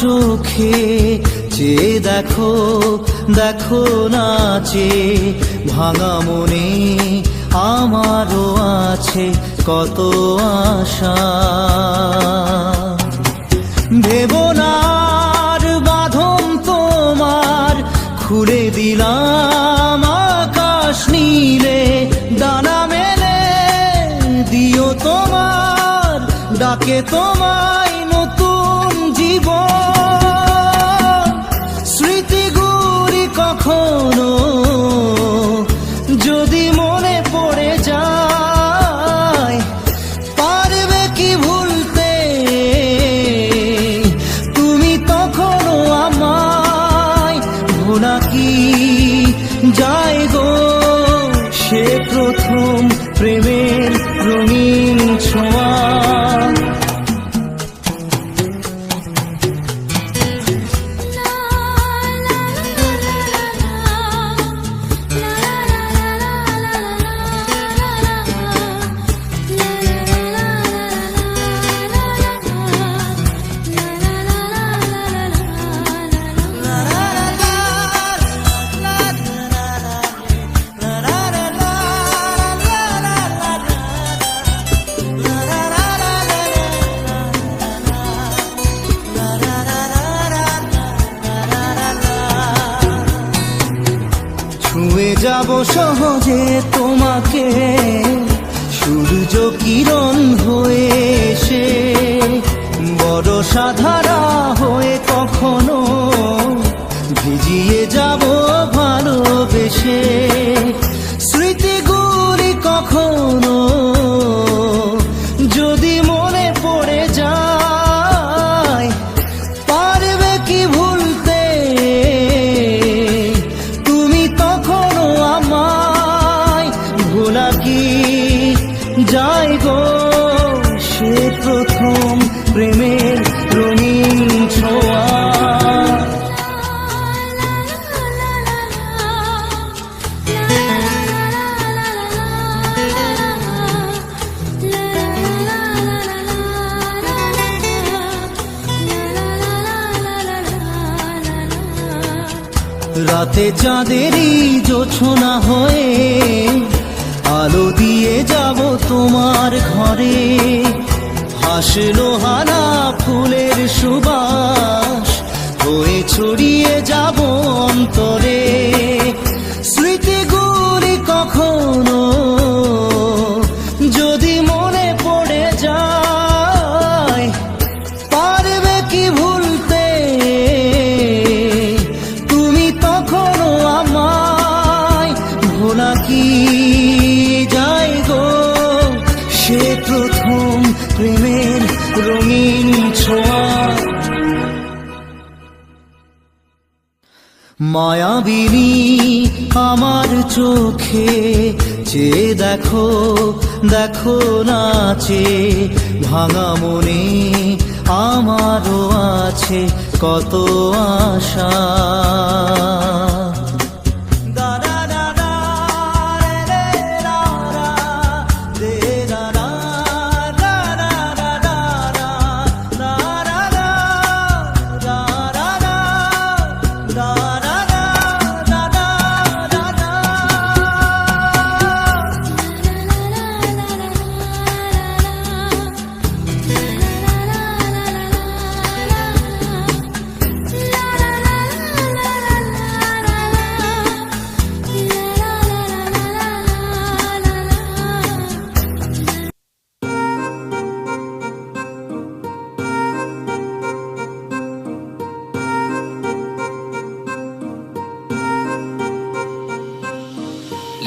চোখে চেয়ে দেখো, দেখো নাচে ভাঙা মনে আমারও আছে কত আশা। ভেবো না আর বাঁধন তোমার, খুলে দিলাম আকাশ নীলে, ডানা মেলে দিও তোমার ডাকে তোমায় নতুন জীবন। স্মৃতিগুলি কখনো যদি মনে পড়ে যায়, পারবে কি ভুলতে তুমি তখনও আমায়? ভোলা কি যায় গো সে প্রথম প্রেমের রঙিন ছোঁয়া। ছুঁয়ে যাব সহজে তোমাকে সূর্য কিরণ হয়ে এসে, বরষা ধারা হয়ে কখনো ভিজিয়ে যাব ভালোবেসে। স্মৃতিগুলি কখনো যদি মনে পড়ে যায়, পারবে কি ভুলতে তুমি তখনও আমায়? ভোলা কি যায় গো সে প্রথম প্রেমের রঙিন ছোঁয়া। রাতে চাঁদেরই জোছনা হয়ে আলো দিয়ে যাব তোমার ঘরে, হাসলো হানা ফুলের সুবাস হয়ে ছড়িয়ে যাব অন্তরে। স্মৃতিগুলি কখনো যদি মনে পড়ে যায়, পারবে কি ভুলতে তুমি তখনও আমায়? ভোলা কি যায় গো সে প্রথম প্রেমের রঙিন ছোঁয়া। মায়াবিনী আমার চোখে চেয়ে দেখো, দেখো নাচে ভাঙা মনে আমারও আছে কত আশা।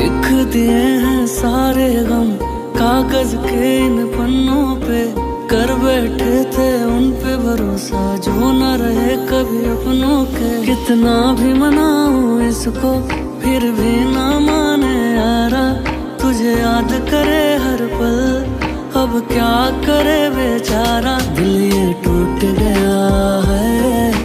लिख दिए हैं सारे गम कागज के इन पन्नों पे, कर बैठे थे उन पे भरोसा जो न रहे कभी अपनों के। कितना भी मनाऊं इसको फिर भी ना माने यारा, तुझे याद करे हर पल अब क्या करे बेचारा। दिल ये टूट गया है